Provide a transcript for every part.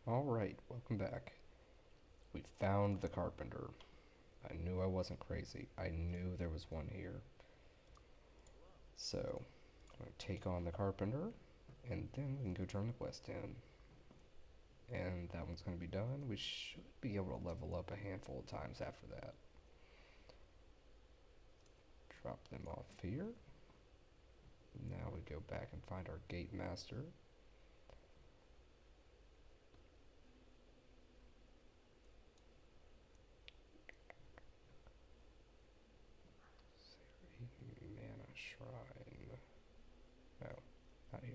Alright, welcome back. We found the carpenter. I knew I wasn't crazy. I knew there was one here. So, I'm going to take on the carpenter, and then we can go turn the quest in. And that one's going to be done. We should be able to level up a handful of times after that. Drop them off here. Now we go back and find our gate master. Mana shrine. No, not here.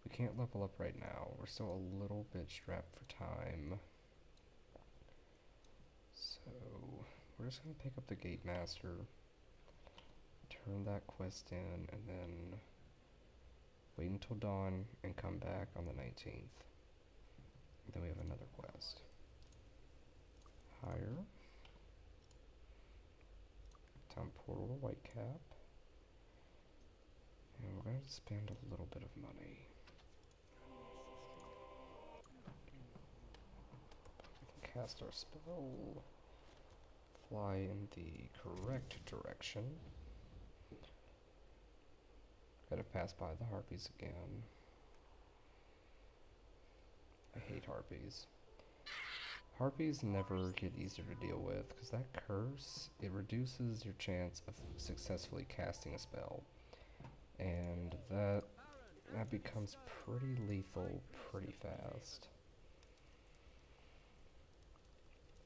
We can't level up right now. We're still a little bit strapped for time. So, we're just going to pick up the gate master, turn that quest in, and then wait until dawn and come back on the 19th. And then we have another quest. Hire. Town portal to Whitecap. And we're going to spend a little bit of money. We can cast our spell. Fly in the correct direction. Gotta pass by the harpies again. I hate harpies. Harpies never get easier to deal with, because that curse, it reduces your chance of successfully casting a spell. And that becomes pretty lethal pretty fast.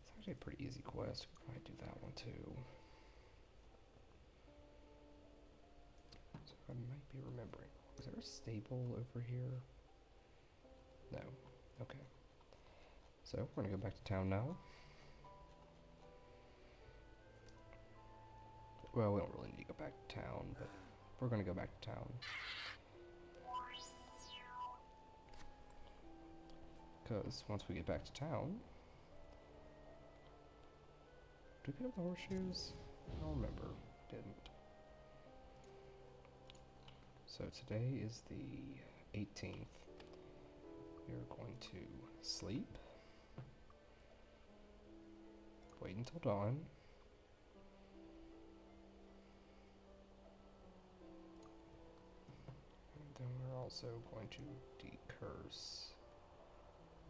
It's actually a pretty easy quest. We could probably do that one too. So I might be remembering. Is there a stable over here? No. Okay. So we're gonna go back to town now. Well, we don't really need to go back to town, but we're gonna go back to town. Because once we get back to town... Did we pick up the horseshoes? I don't remember. Didn't. So today is the 18th. We're going to sleep. Wait until dawn. And then we're also going to decurse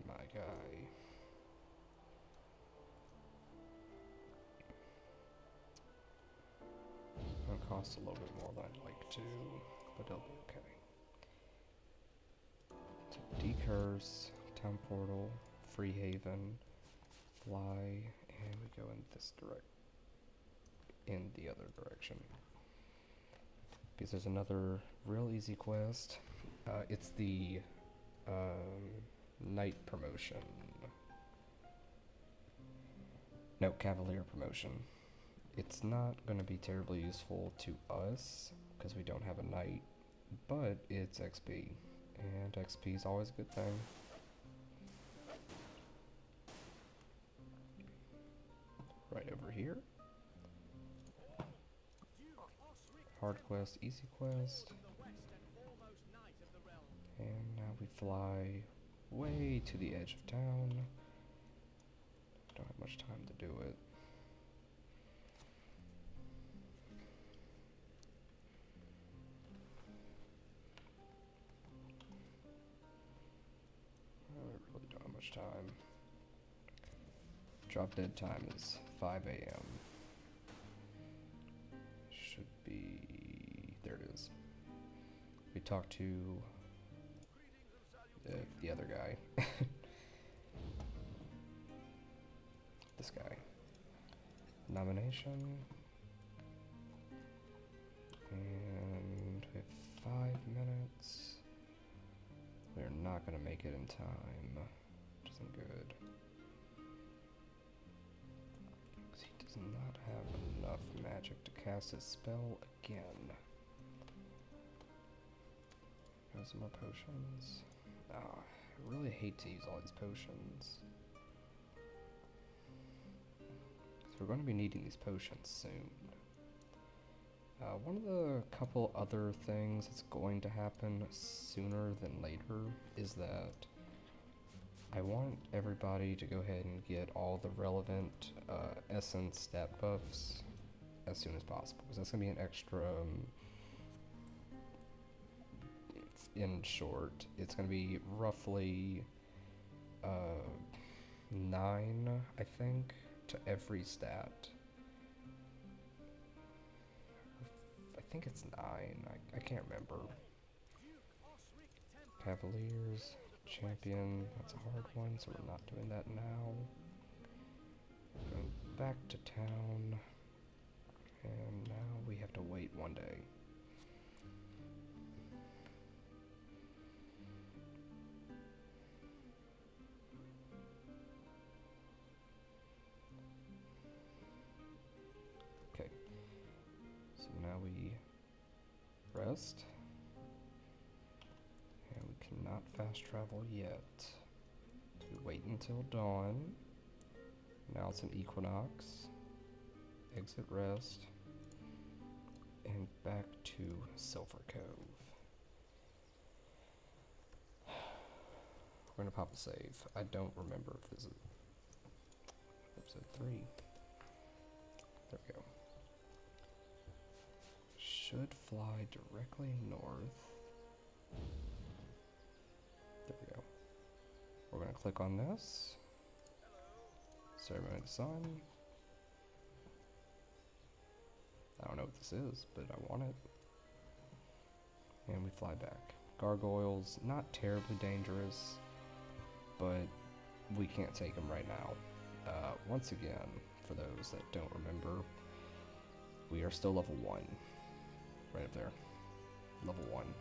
my guy. It'll cost a little bit more than I'd like to, but it'll be okay. So decurse, town portal, free haven, fly, and we go in this in the other direction. Because there's another real easy quest. It's the knight promotion. No, cavalier promotion. It's not going to be terribly useful to us because we don't have a knight, but it's XP, and XP is always a good thing. Right over here. Hard quest, easy quest. And now we fly way to the edge of town. Don't have much time to do it. I really don't have much time. Drop dead time is 5 a.m. Should be... there it is. We talked to the other guy. This guy. Nomination. And we have 5 minutes. We're not going to make it in time, which isn't good. Because he does not have enough magic to cast his spell again. Got some more potions. Ah, I really hate to use all these potions. So we're going to be needing these potions soon. One of the couple other things that's going to happen sooner than later is that I want everybody to go ahead and get all the relevant essence stat buffs as soon as possible, because that's going to be an extra, in short, it's going to be roughly 9, I think, to every stat. I think it's 9, I can't remember. Cavaliers, champion, that's a hard one, so we're not doing that now. Going back to town, and now we have to wait one day. Okay, so now we rest, and we cannot fast travel yet. So we wait until dawn. Now it's an equinox. Exit rest. And back to Silver Cove. We're gonna pop a save. I don't remember if this is episode 3. There we go. Should fly directly north. There we go. We're gonna click on this. Ceremony of the Sun. I don't know what this is, but I want it. And we fly back. Gargoyles, not terribly dangerous, but we can't take them right now. Once again, for those that don't remember, we are still level 1. Right up there. Level 1.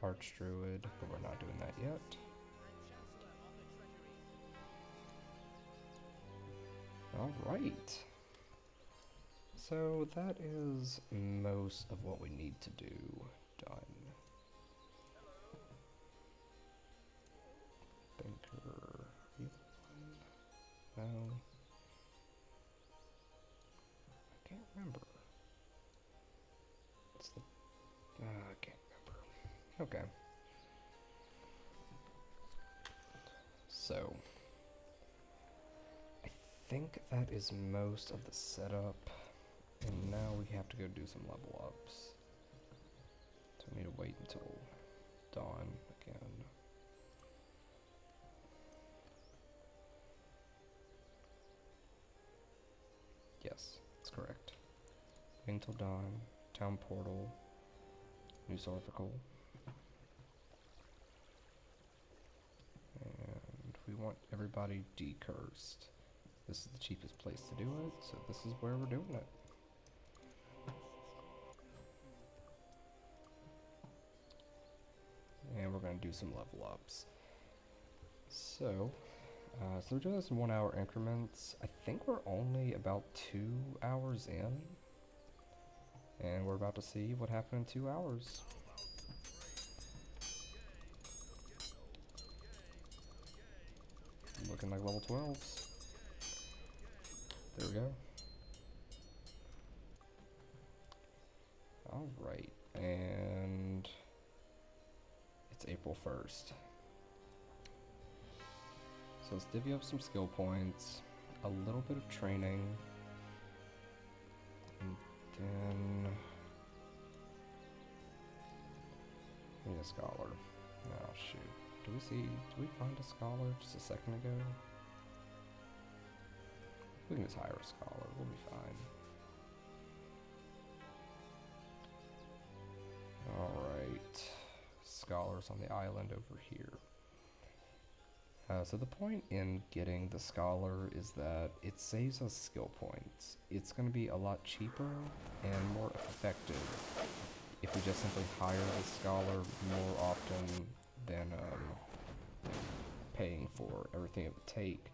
Archdruid, but we're not doing that yet. Alright. So that is most of what we need to do done. Banker. No. I can't remember. What's the... I can't remember. Okay. So, I think that is most of the setup, and now we have to go do some level ups. So we need to wait until dawn again. Yes, that's correct. Wait until dawn, town portal, news article. And we want everybody decursed. This is the cheapest place to do it, so this is where we're doing it. And we're going to do some level ups. So we're doing this in 1 hour increments. I think we're only about 2 hours in. And we're about to see what happened in 2 hours. Looking like level 12s. There we go. Alright, and it's April 1st. So let's divvy up some skill points, a little bit of training, and then we need a scholar. Oh shoot. Did we find a scholar just a second ago? We can just hire a scholar, we'll be fine. Alright, scholars on the island over here. So the point in getting the scholar is that it saves us skill points. It's going to be a lot cheaper and more effective if we just simply hire the scholar more often than paying for everything it would take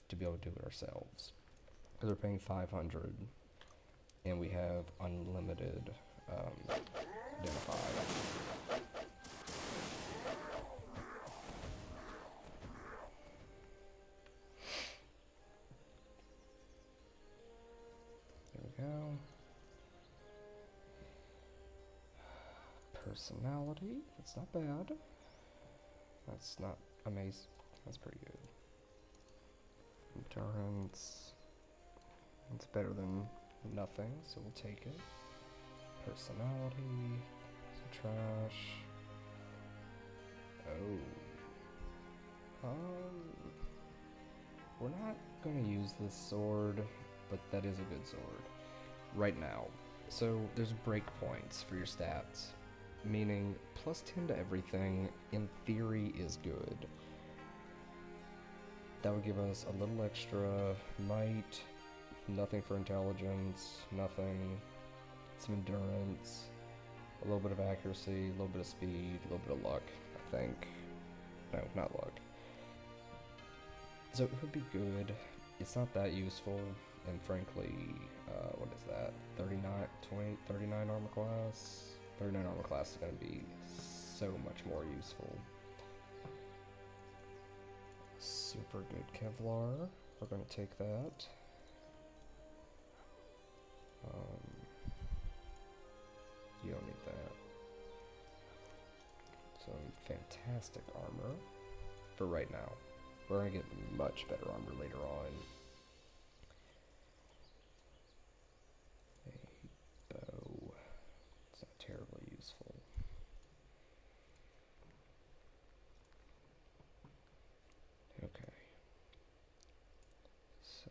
to be able to do it ourselves. Because we're paying 500 and we have unlimited identify. There we go. Personality, that's not bad. That's not amazing. That's pretty good. Endurance, it's better than nothing, so we'll take it. Personality, some trash. Oh. We're not gonna use this sword, but that is a good sword. Right now. So there's breakpoints for your stats, meaning plus 10 to everything, in theory, is good. That would give us a little extra might, nothing for intelligence, nothing, some endurance, a little bit of accuracy, a little bit of speed, a little bit of luck, I think. No, not luck. So it would be good. It's not that useful, and frankly, what is that? 39 armor class? 39 armor class is going to be so much more useful. Super good Kevlar. We're going to take that. You don't need that. Some fantastic armor for right now. We're going to get much better armor later on. A bow. It's not terribly useful. Okay. So,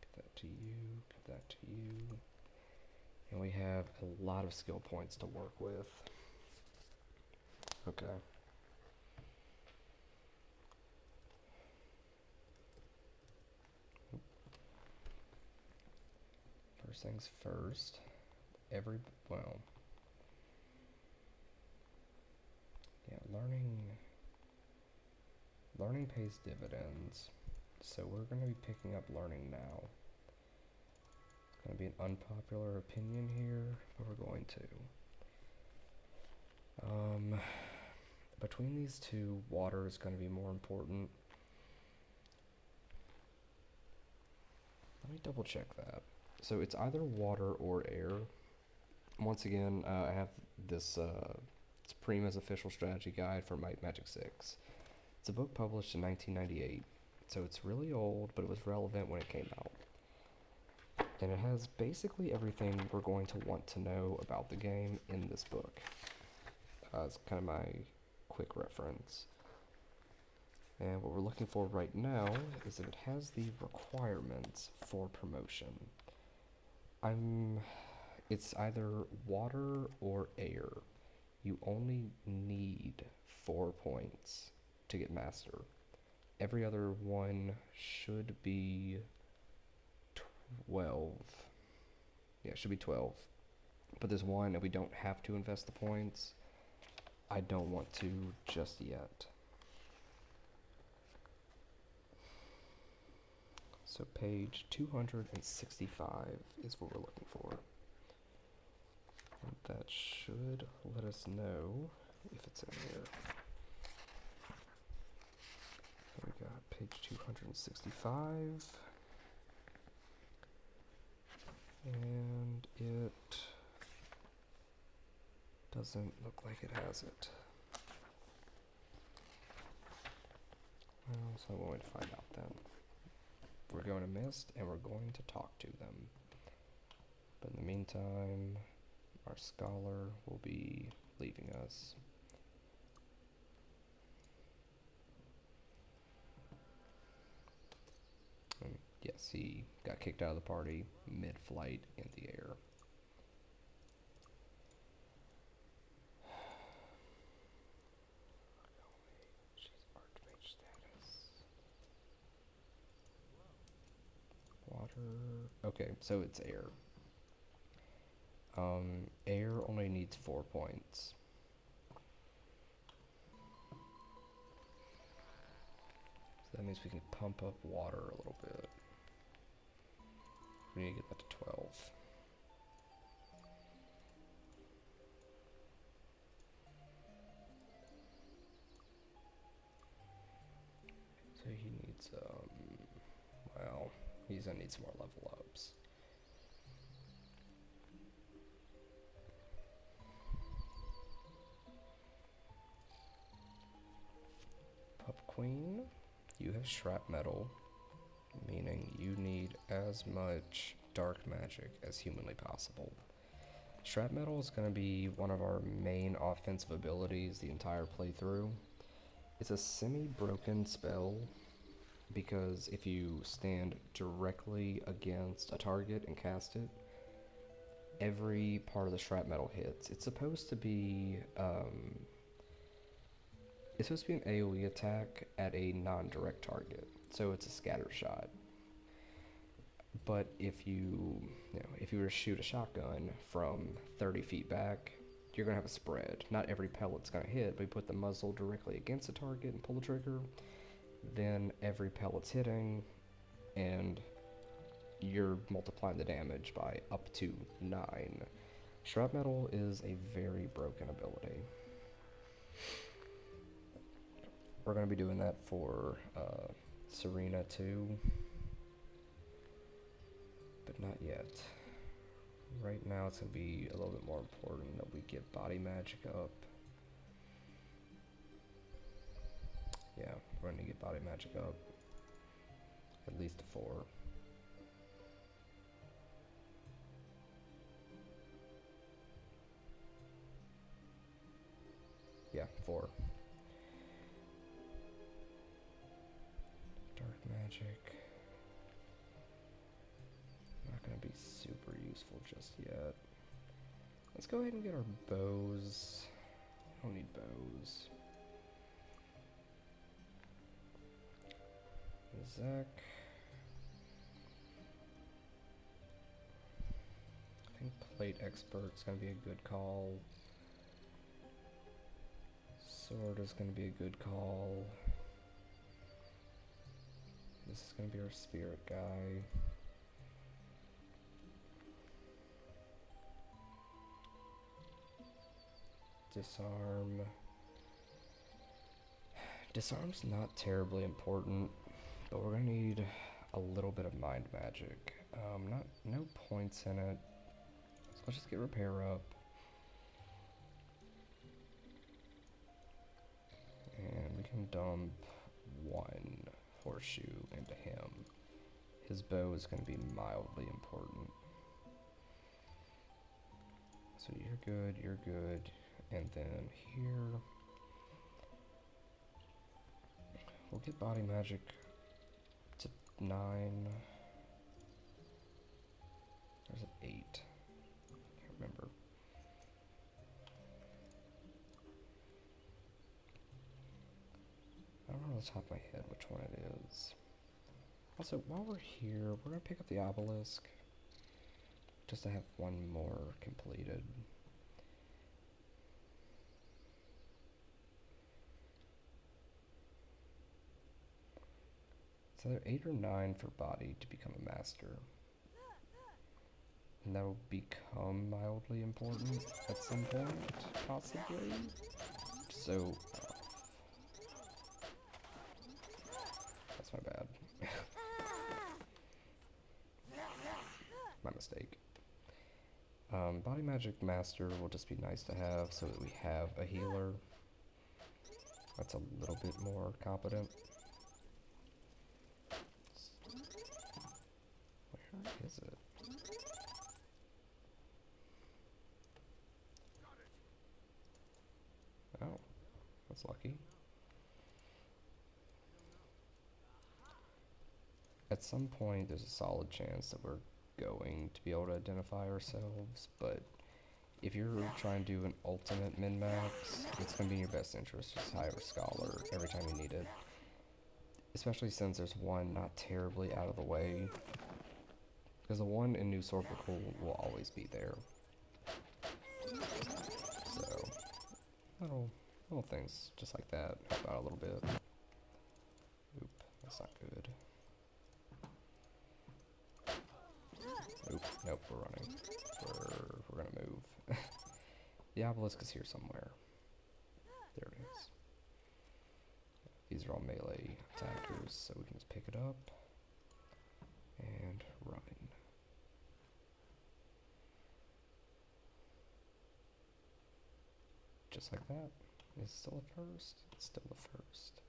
give that to you, give that to you. And we have a lot of skill points to work with. Okay. First things first, learning pays dividends, so we're going to be picking up learning now. It's going to be an unpopular opinion here, but we're going to. Between these two, water is going to be more important. Let me double check that. So it's either water or air. Once again, I have this Suprema's official strategy guide for Might Magic 6. It's a book published in 1998, so it's really old, but it was relevant when it came out. And it has basically everything we're going to want to know about the game in this book. It's kind of my quick reference. And what we're looking for right now is that it has the requirements for promotion. It's either water or air. You only need 4 points to get master. Every other one should be 12. Yeah, it should be 12. But there's one that we don't have to invest the points. I don't want to just yet. So page 265 is what we're looking for. And that should let us know if it's in here. So we got page 265. And it doesn't look like it has it. Well, so I'm going to find out then. We're going to Mist, and we're going to talk to them. But in the meantime, our scholar will be leaving us. And yes, he got kicked out of the party mid-flight in the air. Water. Okay, so it's air. Air only needs 4 points. So that means we can pump up water a little bit. We need to get that to 12. So he needs, well, he's gonna need some more level ups. Queen, you have shrapnel, meaning you need as much dark magic as humanly possible. Shrapnel is going to be one of our main offensive abilities the entire playthrough. It's a semi-broken spell because if you stand directly against a target and cast it, every part of the shrapnel hits. It's supposed to be an AoE attack at a non-direct target, so it's a scatter shot. But if you were to shoot a shotgun from 30 feet back, you're gonna have a spread. Not every pellet's gonna hit, but you put the muzzle directly against the target and pull the trigger, then every pellet's hitting, and you're multiplying the damage by up to 9. Shrapnel is a very broken ability. We're going to be doing that for Serena too, but not yet. Right now it's going to be a little bit more important that we get body magic up. Yeah, we're going to get body magic up. At least a 4. Yeah, 4. Dark magic. Not going to be super useful just yet. Let's go ahead and get our bows. I don't need bows. Zach. I think Plate Expert's going to be a good call. Sword is going to be a good call. This is going to be our spirit guy. Disarm. Disarm's not terribly important, but we're going to need a little bit of mind magic. No points in it. So let's just get repair up. And we can dump 1 horseshoe into him. His bow is going to be mildly important. So you're good. And then here, we'll get body magic to 9. There's an 8. Can't remember. I don't know off the top of my head which one it is. Also, while we're here, we're going to pick up the obelisk just to have 1 more completed. It's either 8 or 9 for body to become a master. And that will become mildly important at some point, possibly. So, that's my bad. My mistake. Body Magic Master will just be nice to have so that we have a healer that's a little bit more competent. Where is it? Oh, that's lucky. At some point, there's a solid chance that we're going to be able to identify ourselves, but if you're trying to do an ultimate min-max, it's going to be in your best interest to just hire a scholar every time you need it. Especially since there's one not terribly out of the way. Because the one in New Sorbical will always be there. So, little things just like that help out a little bit. Oop, that's not good. Oop, nope, we're running. We're gonna move. The obelisk is here somewhere. There it is. These are all melee attackers, so we can just pick it up and run. Just like that. Is it still a first? It's still a first.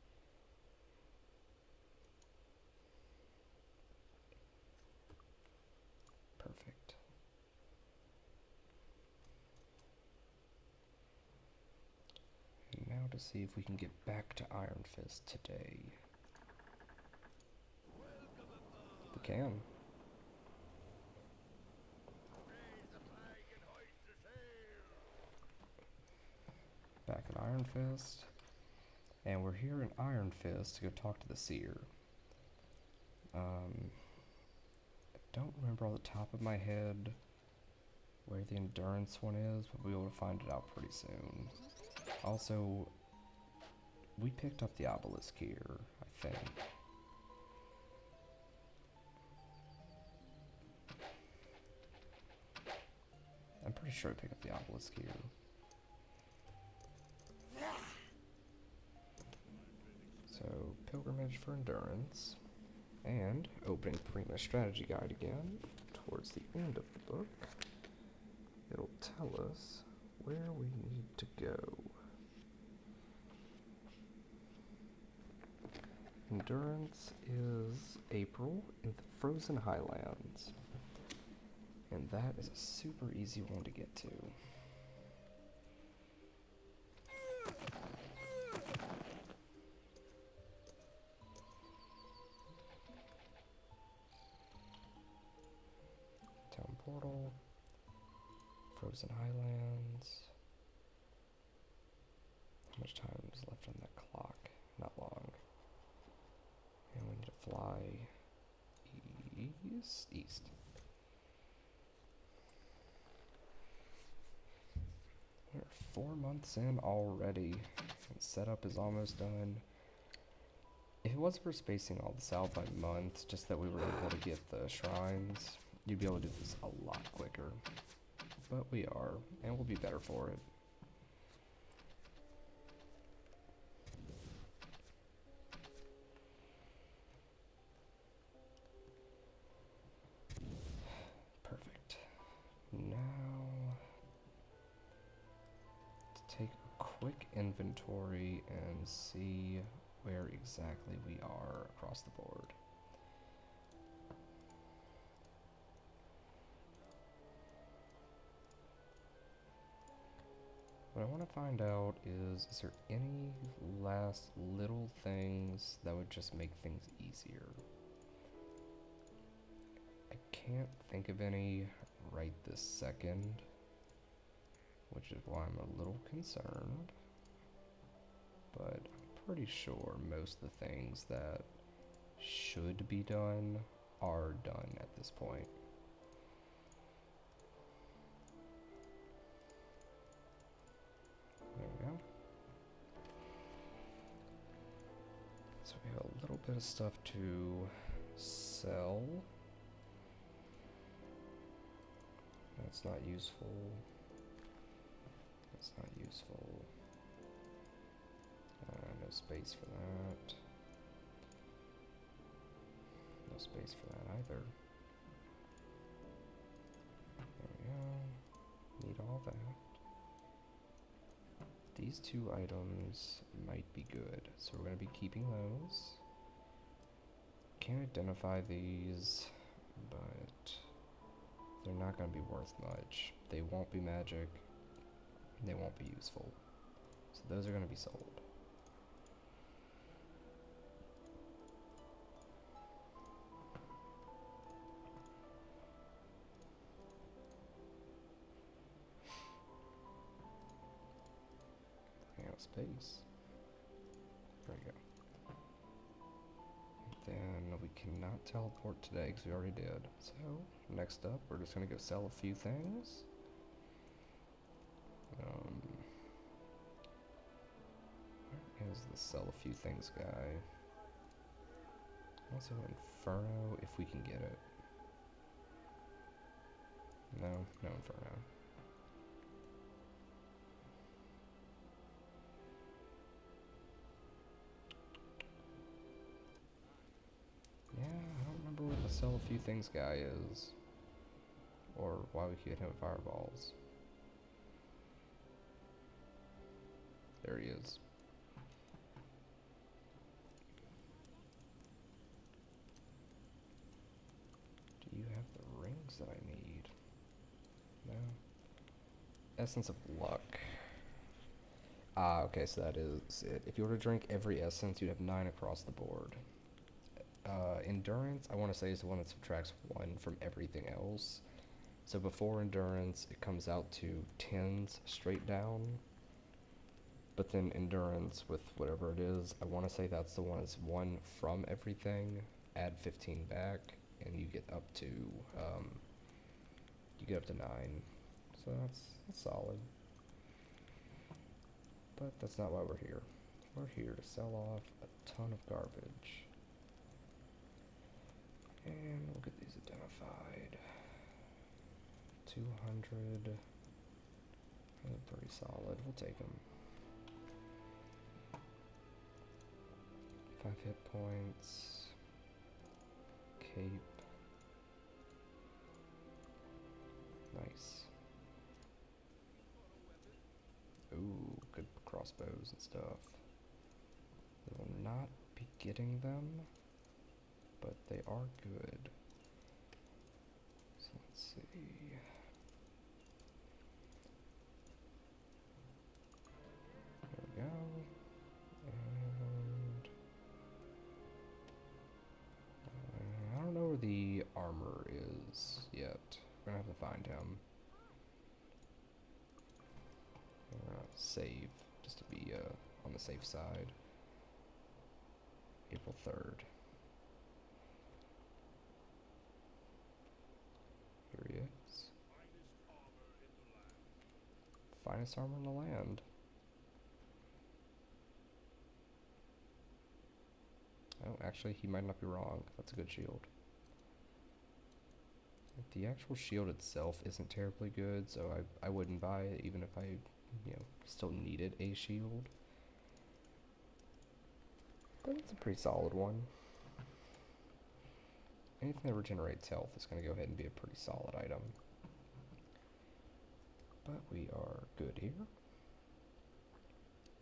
to see if we can get back to Iron Fist today. We can. Back at Iron Fist. And we're here in Iron Fist to go talk to the Seer. I don't remember off the top of my head where the endurance one is, but we'll be able to find it out pretty soon. Also, we picked up the obelisk here, I think. I'm pretty sure I picked up the obelisk here. So, pilgrimage for endurance. And opening Prima strategy guide again, towards the end of the book, it'll tell us where we need to go. Endurance is April in the Frozen Highlands, and that is a super easy one to get to. Town portal, Frozen Highlands. How much time is left on that clock? Not long. And we need to fly east. We're 4 months in already, and setup is almost done. If it wasn't for spacing all this out by month, just that we were able to get the shrines, you'd be able to do this a lot quicker. But we are, and we'll be better for it. Perfect. Now, to take a quick inventory and see where exactly we are across the board. What I want to find out is there any last little things that would just make things easier? I can't think of any right this second, which is why I'm a little concerned, but I'm pretty sure most of the things that should be done are done at this point. There we go. So we have a little bit of stuff to sell. That's not useful. That's not useful. No space for that. No space for that either. There we go. Need all that. These two items might be good, so we're going to be keeping those. Can't identify these, but they're not going to be worth much. They won't be magic. They won't be useful. So those are going to be sold. Out of space. There we go. Then we cannot teleport today because we already did. So next up, we're just going to go sell a few things. Where is the sell a few things guy? Also Inferno, if we can get it. No Inferno. Yeah, I don't remember where the sell a few things guy is. Or why we could hit him with fireballs. There he is. Do you have the rings that I need? No. Essence of Luck. Ah, okay, so that is it. If you were to drink every essence, you'd have 9 across the board. Endurance, I want to say, is the one that subtracts 1 from everything else. So before endurance, it comes out to 10s straight down. But then endurance with whatever it is, I want to say that's the one that's 1 from everything, add 15 back, and you get up to, um, you get up to 9. So that's solid. But that's not why we're here. We're here to sell off a ton of garbage. And we'll get these identified. 200. They're pretty solid. We'll take them. 5 hit points. Cape. Nice. Ooh, good crossbows and stuff. We will not be getting them, but they are good. So let's see. There we go. And I don't know where the armor is yet. We're gonna have to find him. We're gonna save just to be on the safe side. April 3rd. Here he is. Finest armor in the land. Oh, actually, he might not be wrong. That's a good shield. The actual shield itself isn't terribly good, so I wouldn't buy it even if I, still needed a shield. But it's a pretty solid one. Anything that regenerates health is going to go ahead and be a pretty solid item. But we are good here.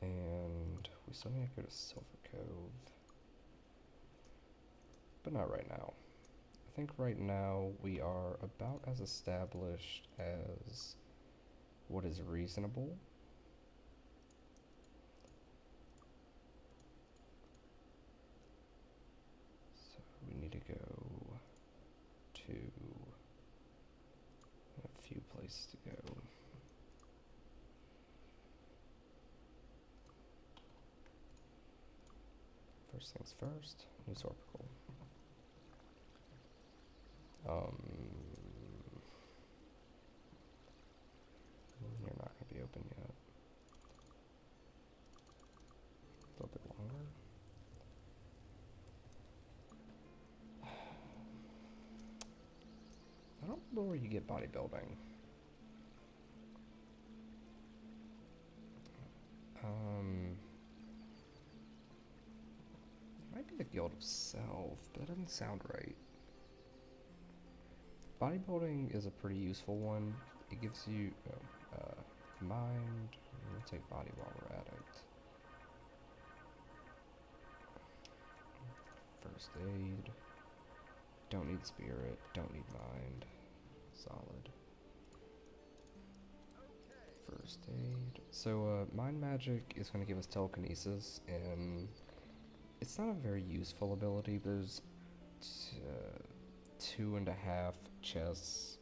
And we still need to go to Silver Cove. But not right now. I think right now we are about as established as what is reasonable. So we need to go to a few places to go. First things first, new Sorpical. You're not going to be open yet. A little bit longer. I don't know where you get bodybuilding. It might be the Guild of Self, but that doesn't sound right. Bodybuilding is a pretty useful one. It gives you mind. We'll take body while we're at it. First aid. Don't need spirit. Don't need mind. Solid. First aid. So mind magic is going to give us telekinesis, and it's not a very useful ability. There's 2.5 chests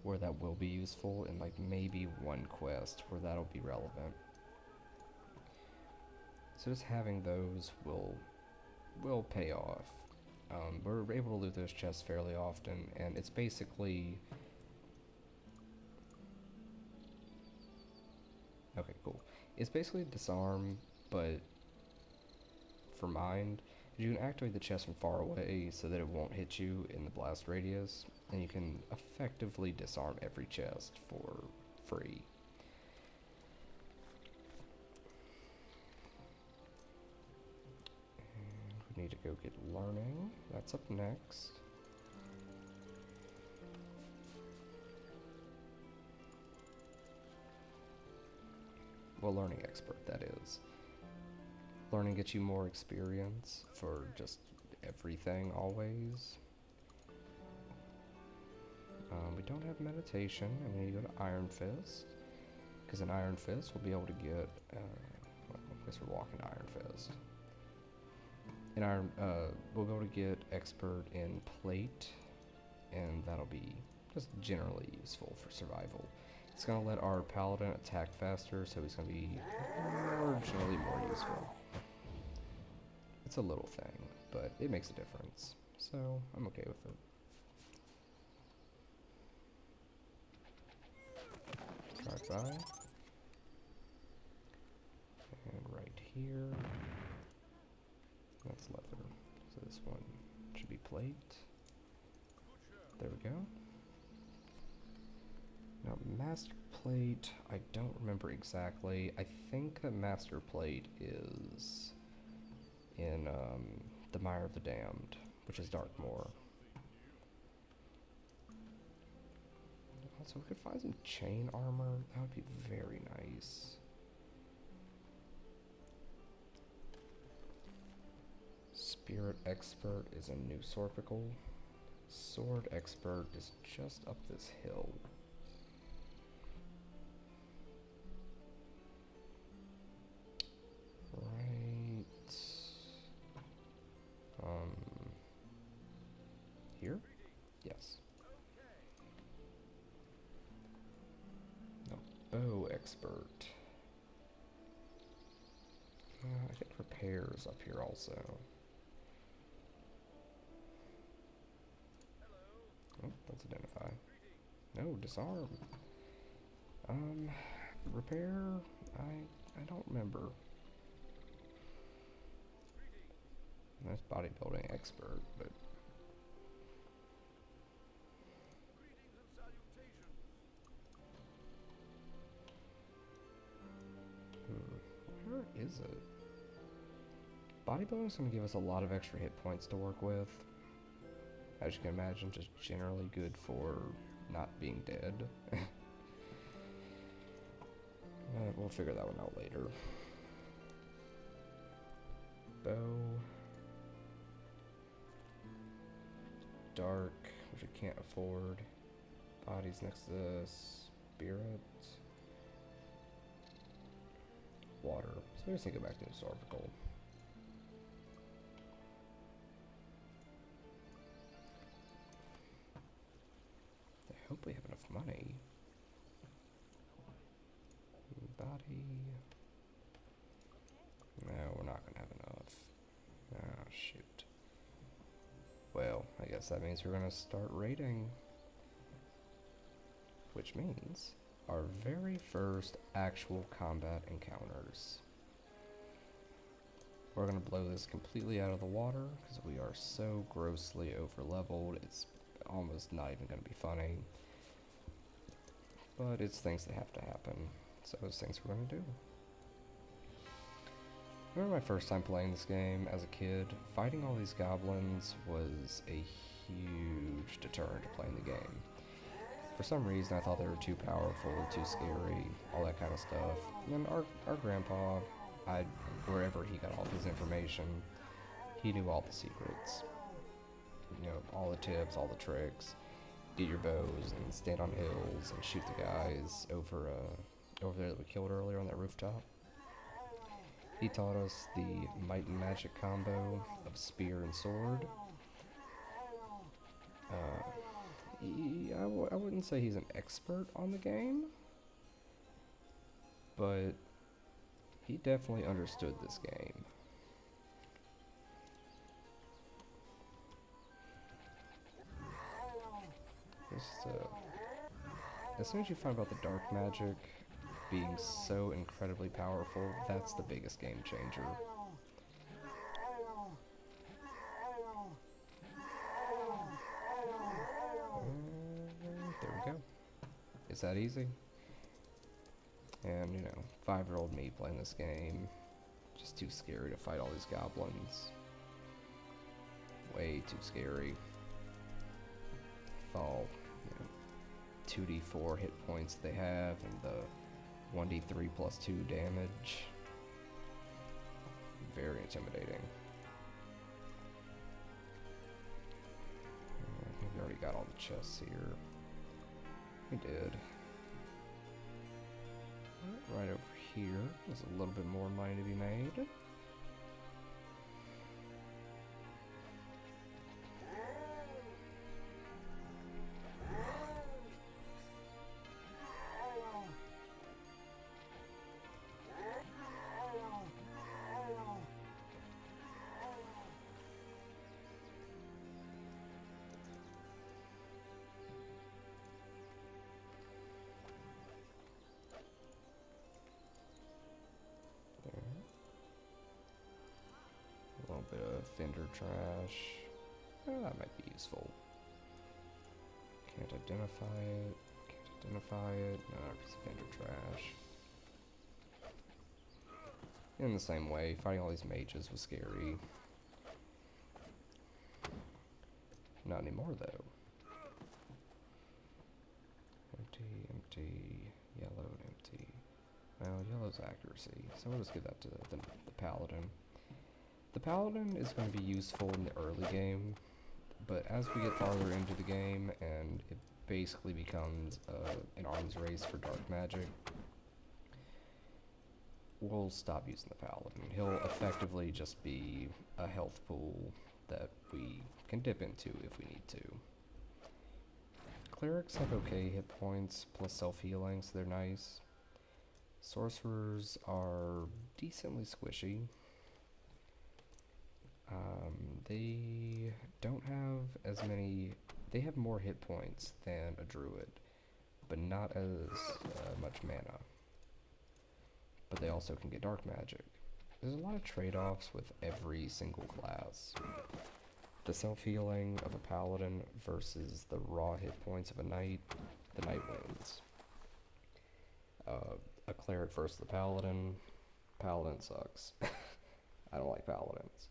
where that will be useful, and like maybe 1 quest where that'll be relevant. So just having those will pay off. We're able to loot those chests fairly often, and it's basically... Okay, cool. It's basically disarm, but for mind. You can activate the chest from far away so that it won't hit you in the blast radius, and you can effectively disarm every chest for free. And we need to go get learning. That's up next. Well, learning expert, that is. Learning gets you more experience for just everything, always. We don't have meditation, and we need to go to Iron Fist, because in Iron Fist we'll be able to get guess we're walking to Iron Fist. And we'll be able to get expert in plate, and that'll be just generally useful for survival. It's going to let our paladin attack faster, so he's going to be marginally more useful. It's a little thing, but it makes a difference, so I'm okay with it. Drive by. And right here, that's leather. So this one should be plate. There we go. Now, master plate, I don't remember exactly. I think that master plate is in the Mire of the Damned, which is Darkmoor. Also, we could find some chain armor. That would be very nice. Spirit Expert is a new Sorpical. Sword Expert is just up this hill. Right. Here? Yes. No, Bow Expert. I think repairs up here also. Oh, let's identify. No, disarm. Repair? I don't remember. That's bodybuilding expert, but where is it? Bodybuilding is going to give us a lot of extra hit points to work with. As you can imagine, just generally good for not being dead. We'll figure that one out later. Bow. Dark, which we can't afford. Bodies next to this. Spirit. Water. So we just need to go back to the Sorpical. I hope we have enough money. Body. No, we're not gonna have enough. Ah, shoot. Well, I guess that means we're gonna start raiding. Which means our very first actual combat encounters. We're gonna blow this completely out of the water because we are so grossly over-leveled. It's almost not even gonna be funny. But it's things that have to happen. So those things we're gonna do. I remember my first time playing this game as a kid. Fighting all these goblins was a huge deterrent to playing the game. For some reason I thought they were too powerful, too scary, all that kind of stuff. And then our grandpa, wherever he got all of his information, he knew all the secrets. You know, all the tips, all the tricks. Get your bows and stand on hills and shoot the guys over there that we killed earlier on that rooftop. He taught us the might and magic combo of spear and sword. I wouldn't say he's an expert on the game, but he definitely understood this game. As soon as you find out the dark magic being so incredibly powerful, that's the biggest game changer. There we go. It's that easy. And, you know, 5-year-old me playing this game, just too scary to fight all these goblins. Way too scary. Fall, you know, 2d4 hit points they have, and the 1d3 plus 2 damage. Very intimidating. I think we already got all the chests here. We did. Right over here. There's a little bit more money to be made. A little bit of vendor trash. That might be useful. Can't identify it. Can't identify it. No, it's vendor trash. In the same way, fighting all these mages was scary. Not anymore, though. Empty, empty, yellow, and empty. Well, yellow's accuracy, so we'll just give that to the paladin. The paladin is going to be useful in the early game, but as we get farther into the game and it basically becomes an arms race for dark magic, we'll stop using the paladin. He'll effectively just be a health pool that we can dip into if we need to. Clerics have okay hit points plus self-healing, so they're nice. Sorcerers are decently squishy. They don't have as many. They have more hit points than a druid, but not as much mana. But they also can get dark magic. There's a lot of trade-offs with every single class. The self-healing of a paladin versus the raw hit points of a knight, the knight wins. A cleric versus the paladin, paladin sucks. I don't like paladins.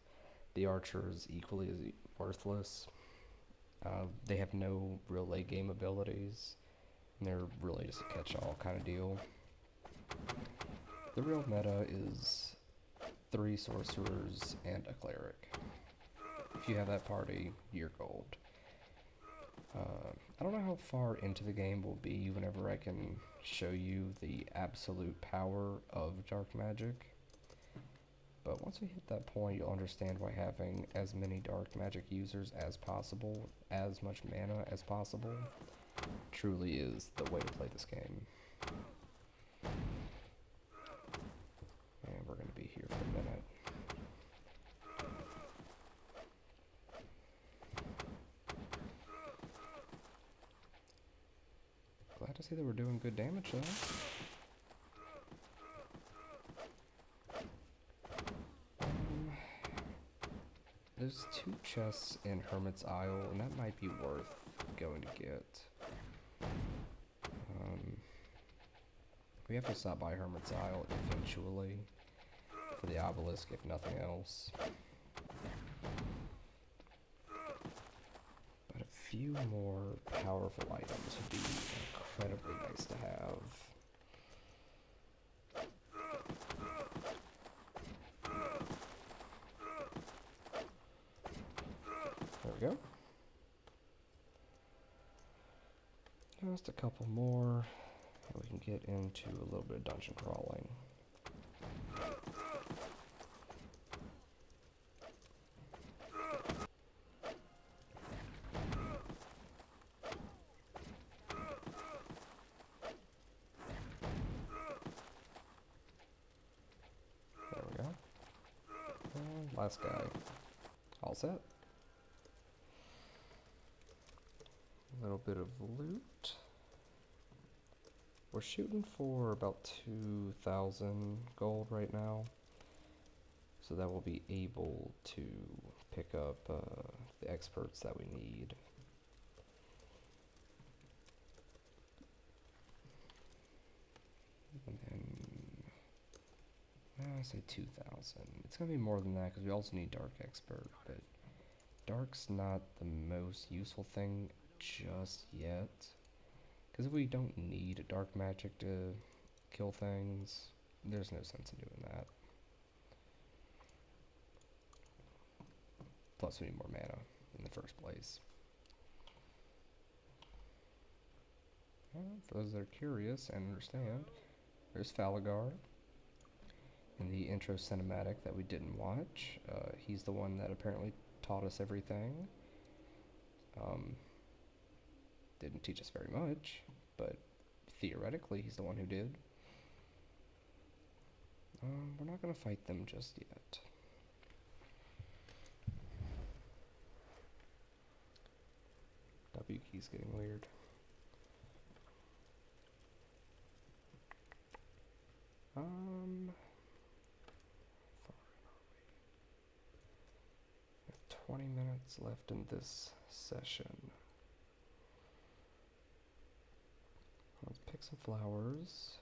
The archer is equally as worthless. They have no real late game abilities, and they're really just a catch-all kind of deal. The real meta is 3 sorcerers and a cleric. If you have that party, you're gold. I don't know how far into the game we'll be whenever I can show you the absolute power of dark magic. But once we hit that point, you'll understand why having as many dark magic users as possible, as much mana as possible, truly is the way to play this game. And we're going to be here for a minute. Glad to see that we're doing good damage though. There's 2 chests in Hermit's Isle, and that might be worth going to get. We have to stop by Hermit's Isle eventually for the obelisk, if nothing else. But a few more powerful items would be incredibly nice to have. There we go. Just a couple more, and we can get into a little bit of dungeon crawling. There we go. And last guy. All set. A little bit of loot. We're shooting for about 2,000 gold right now, so that we'll be able to pick up the experts that we need. And then, I say 2,000. It's going to be more than that because we also need Dark Expert, but Dark's not the most useful thing just yet. Because if we don't need dark magic to kill things, there's no sense in doing that. Plus we need more mana in the first place. For those that are curious and understand, there's Falagar. in the intro cinematic that we didn't watch. He's the one that apparently taught us everything. Um, didn't teach us very much, but theoretically he's the one who did. We're not going to fight them just yet. W key's getting weird. How far in are we? We have 20 minutes left in this session. Let's pick some flowers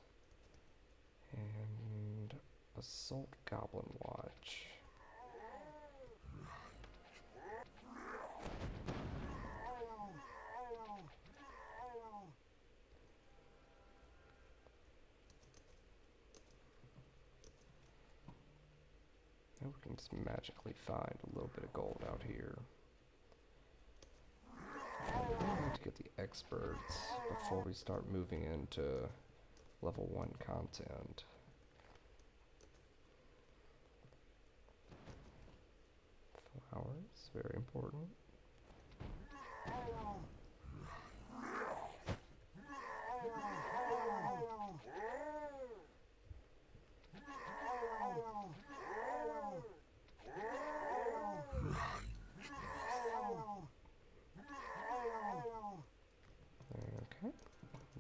and assault Goblin Watch. Now we can just magically find a little bit of gold out here. I need to get the experts before we start moving into level 1 content. Flowers, very important. Okay,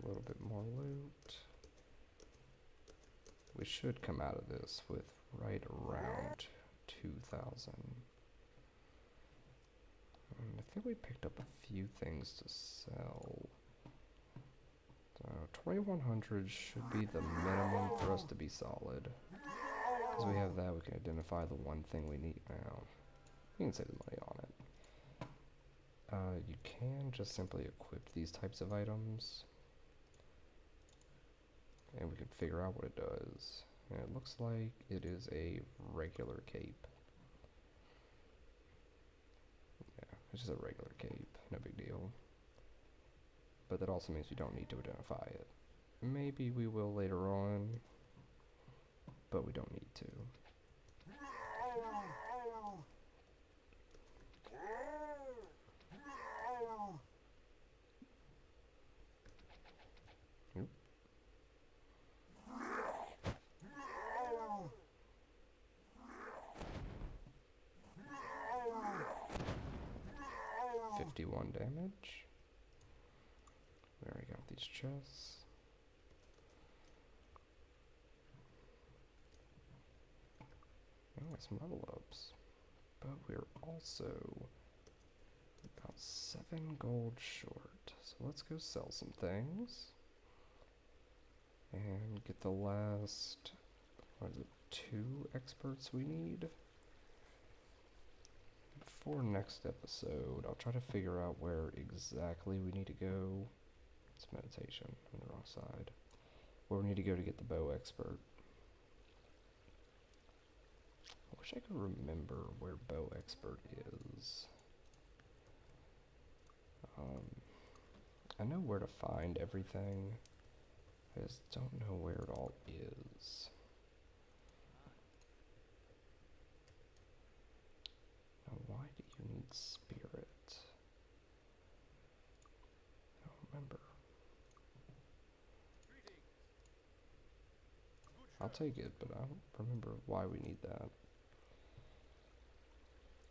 a little bit more loot. We should come out of this with right around 2,000. I think we picked up a few things to sell. 2,100 should be the minimum for us to be solid. Because we have that, we can identify the one thing we need now. You can save the money on it. You can just simply equip these types of items. And we can figure out what it does. And it looks like it is a regular cape. Yeah, it's just a regular cape, no big deal. But that also means we don't need to identify it. Maybe we will later on, but we don't need to. Oop. $51 damage. There we go, these chests. Oh, some level ups. But we're also about 7 gold short. So let's go sell some things. And get the last, what is it, 2 experts we need? For next episode, I'll try to figure out where exactly we need to go. It's meditation on the wrong side. Where we need to go to get the bow expert. I wish I could remember where bow expert is. I know where to find everything. I just don't know where it all is. Now, why do you need spirit? I don't remember. I'll take it, but I don't remember why we need that.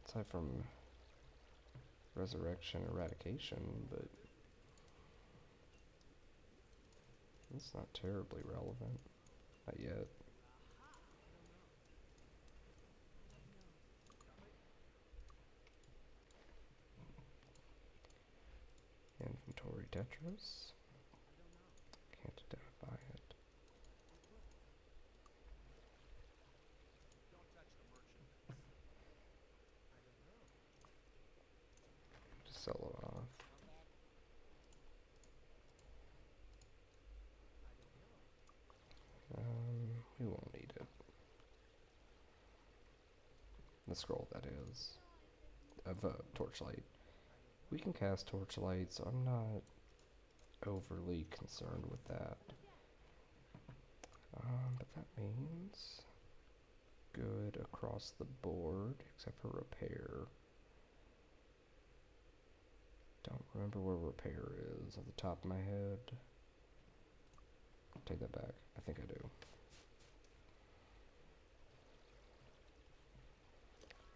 Aside from resurrection, eradication, but it's not terribly relevant. Not yet. Inventory Tetris. Can't identify it. Just sell it off. We won't need it. The scroll, that is. Of Torchlight. We can cast Torchlight, so I'm not overly concerned with that. But that means good across the board, except for repair. Don't remember where repair is off the top of my head. Take that back. I think I do.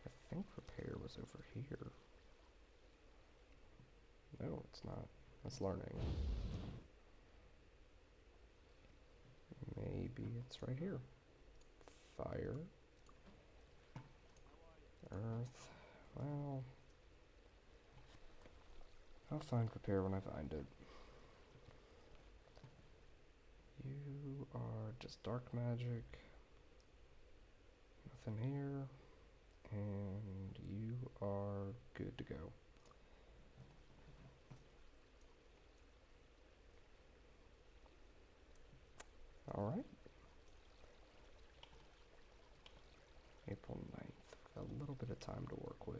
I think repair was over here. No, it's not. That's learning. Maybe it's right here. Fire. Earth. Well, I'll find repair when I find it. You are just dark magic. Nothing here. And you are good to go. Alright. April 9th. We've got a little bit of time to work with.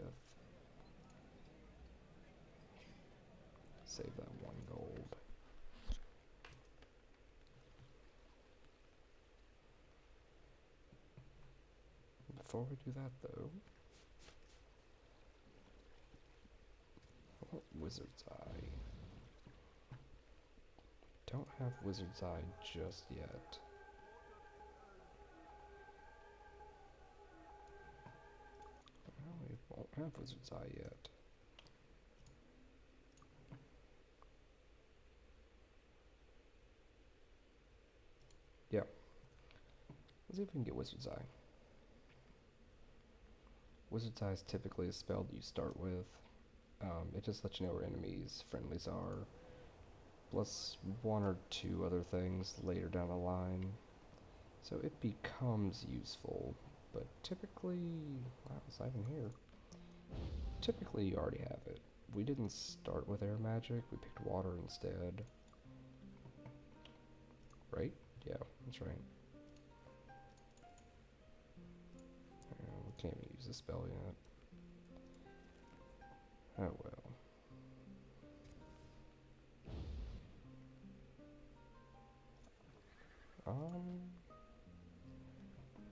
Save that 1 gold. Before we do that, though, I want Wizard's Eye. Don't have Wizard's Eye just yet. Well, we won't have Wizard's Eye yet. Yeah. Let's see if we can get Wizard's Eye. Wizard's Eye is typically a spell that you start with. It just lets you know where enemies' friendlies are, plus 1 or 2 other things later down the line. So it becomes useful, but typically, wow, it's not even here. Typically you already have it. We didn't start with air magic, we picked water instead. Right? Yeah, that's right. We can't even use the spell yet. Oh well.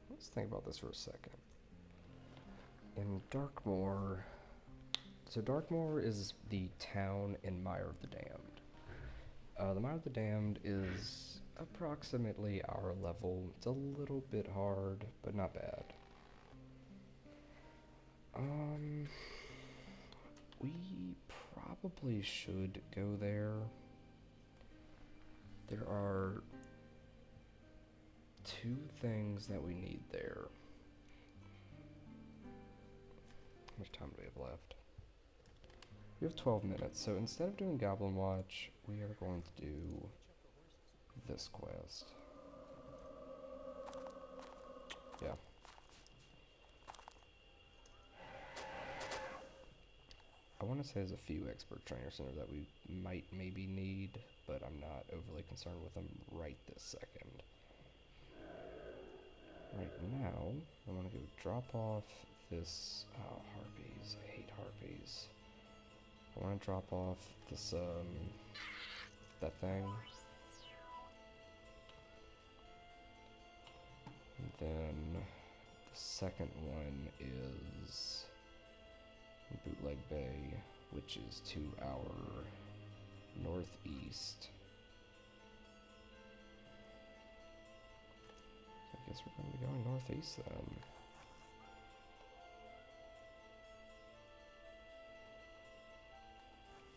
Let's think about this for a second. In Darkmoor, so Darkmoor is the town in Mire of the Damned. The Mire of the Damned is approximately our level. It's a little bit hard, but not bad. We probably should go there. There are 2 things that we need there. How much time do we have left? We have 12 minutes, so instead of doing Goblin Watch, we are going to do this quest. Yeah. I want to say there's a few expert trainer centers that we might maybe need, but I'm not overly concerned with them right this second. Right now, I want to go drop off this, harpies. I hate harpies. I want to drop off this, that thing. And then the second one is Bootleg Bay, which is to our northeast. So I guess we're going to be going northeast then.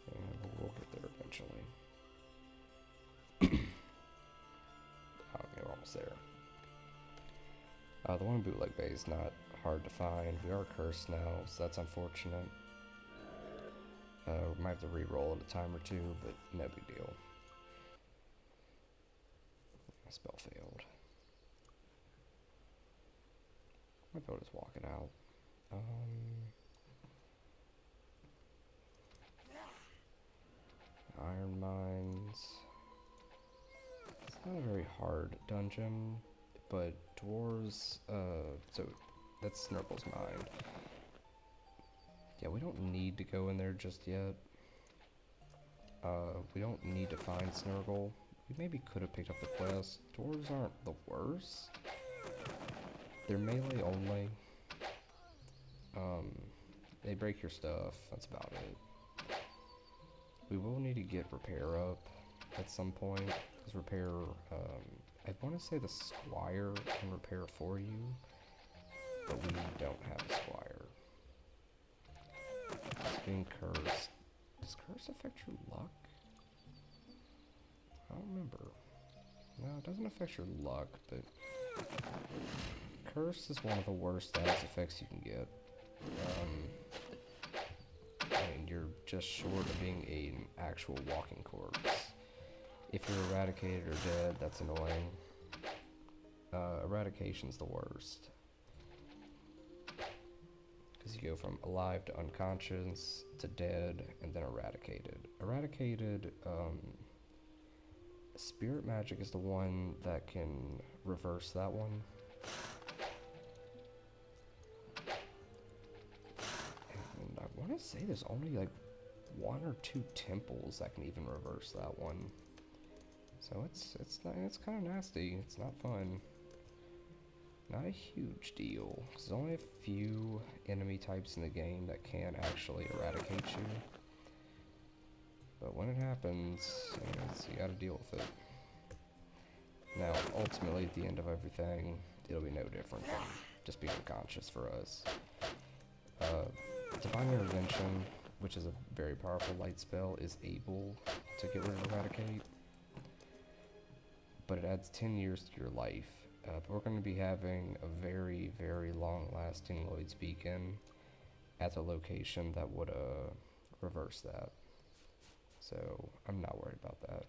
And we'll get there eventually. Okay, we're almost there. The one in Bootleg Bay is not hard to find. We are cursed now, so that's unfortunate. We might have to re-roll it a time or 2, but no big deal. My spell failed. Might be able to just walk it out. Iron Mines. It's not a very hard dungeon, but dwarves, so that's Snurple's mind. Yeah, we don't need to go in there just yet. We don't need to find Snurgle. We maybe could have picked up the quest. Dwarves aren't the worst. They're melee only. They break your stuff, that's about it. We will need to get repair up at some point, because repair, I want to say the squire can repair for you, but we don't have a squire. It's being cursed. Does curse affect your luck? I don't remember. No, it doesn't affect your luck, but curse is one of the worst status effects you can get. I mean, you're just short of being an actual walking corpse. If you're eradicated or dead, that's annoying. Eradication's the worst. Because you go from alive to unconscious to dead and then eradicated. Eradicated, spirit magic is the one that can reverse that one. And I want to say there's only like 1 or 2 temples that can even reverse that one. So it's kind of nasty. It's not fun. Not a huge deal. There's only a few enemy types in the game that can actually eradicate you. But when it happens, you gotta deal with it. Now, ultimately, at the end of everything, it'll be no different than just being unconscious for us. Divine Intervention, which is a very powerful light spell, is able to get rid of Eradicate. But it adds 10 years to your life. But we're going to be having a very, very long-lasting Lloyd's Beacon at the location that would reverse that. So I'm not worried about that.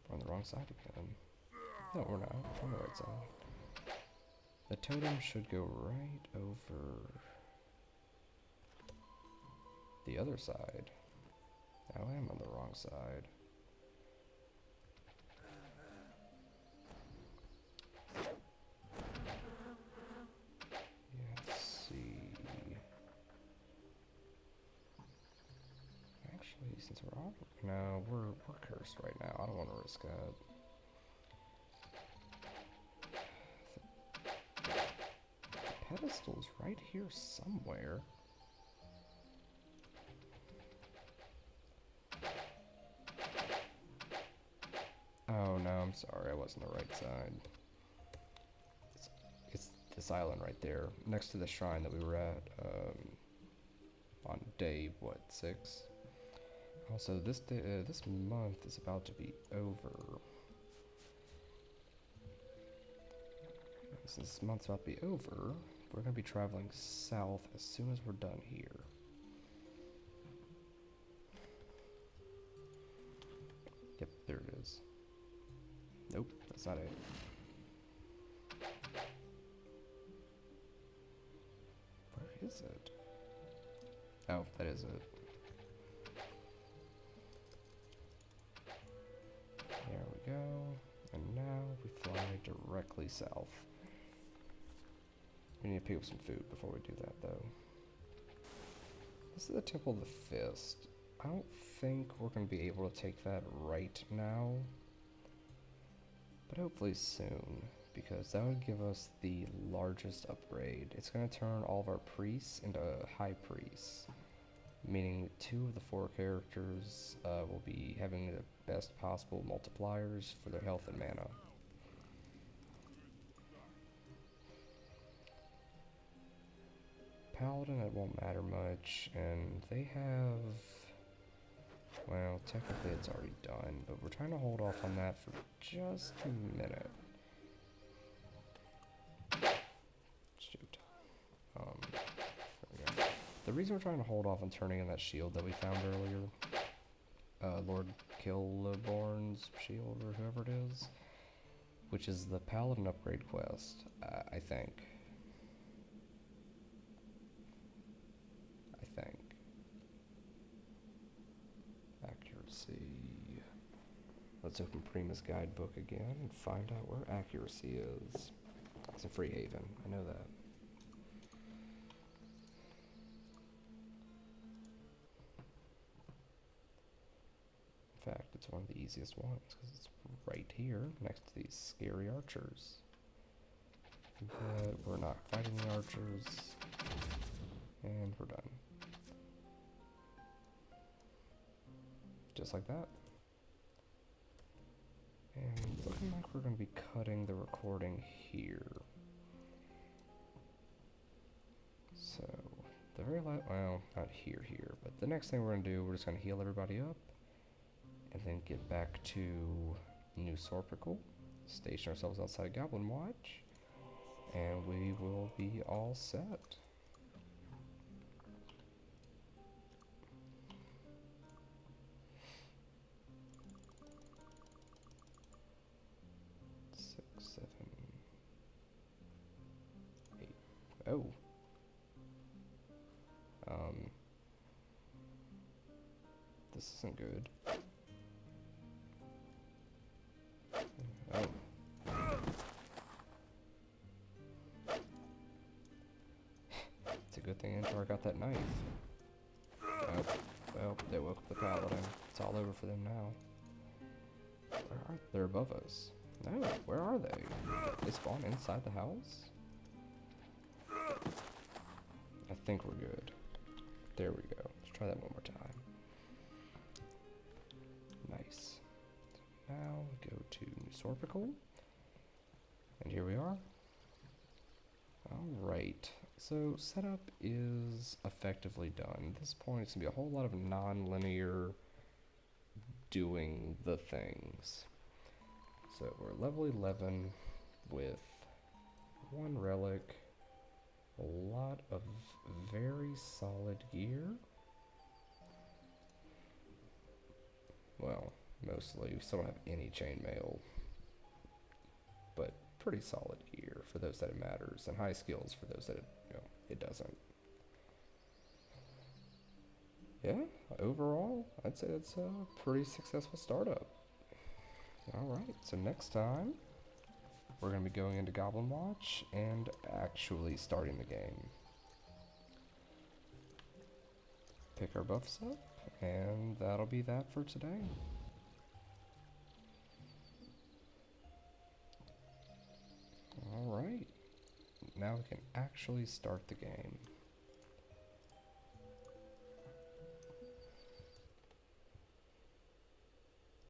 We're on the wrong side again. No, we're not. We're on the right side. The totem should go right over the other side. Now I am on the wrong side. Yeah, let's see. Actually, since we're all... No, we're cursed right now. I don't want to risk that. The pedestal's right here somewhere. Oh no, I'm sorry, I wasn't the right side. It's this island right there, next to the shrine that we were at on day, what, 6? Also, this month is about to be over. Since this month's about to be over, we're going to be traveling south as soon as we're done here. Yep, there it is. Nope, that's not it. Where is it? Oh, that is it. There we go. And now we fly directly south. We need to pick up some food before we do that, though. This is the Temple of the Fist. I don't think we're going to be able to take that right now. But hopefully soon, because that would give us the largest upgrade. It's going to turn all of our priests into high priests, meaning 2 of the 4 characters will be having the best possible multipliers for their health and mana. Paladin, it won't matter much, and they have... Well, technically it's already done, but we're trying to hold off on that for just a minute. Shoot. There we go. The reason we're trying to hold off on turning in that shield that we found earlier, Lord Kilborn's shield, or whoever it is, which is the Paladin upgrade quest, I think. Accuracy. Let's open Prima's guidebook again and find out where accuracy is. It's a free haven, I know that. fact, it's one of the easiest ones because it's right here next to these scary archers. But we're not fighting the archers, and we're done. Just like that. And looking like we're going to be cutting the recording here. So, the very last, well, not here, but the next thing we're going to do, we're just going to heal everybody up, and then get back to New Sorpical, station ourselves outside Goblin Watch, and we will be all set. Oh. This isn't good. Oh. It's a good thing Intar got that knife. Oh. Well, they woke up the paladin. It's all over for them now. Where are they? They're above us. No, where are they? They spawn inside the house? I think we're good. There we go. Let's try that one more time. Nice. Now we go to New Sorpical. And here we are. Alright. So setup is effectively done. At this point it's going to be a whole lot of non-linear doing the things. So we're level 11 with one relic, a lot of very solid gear. Well, mostly. We still don't have any chainmail, but pretty solid gear for those that it matters, and high skills for those that it doesn't. Yeah, overall, I'd say it's a pretty successful startup. Alright, so next time, we're going to be going into Goblin Watch and actually starting the game. Pick our buffs up, and that'll be that for today. Alright, now we can actually start the game.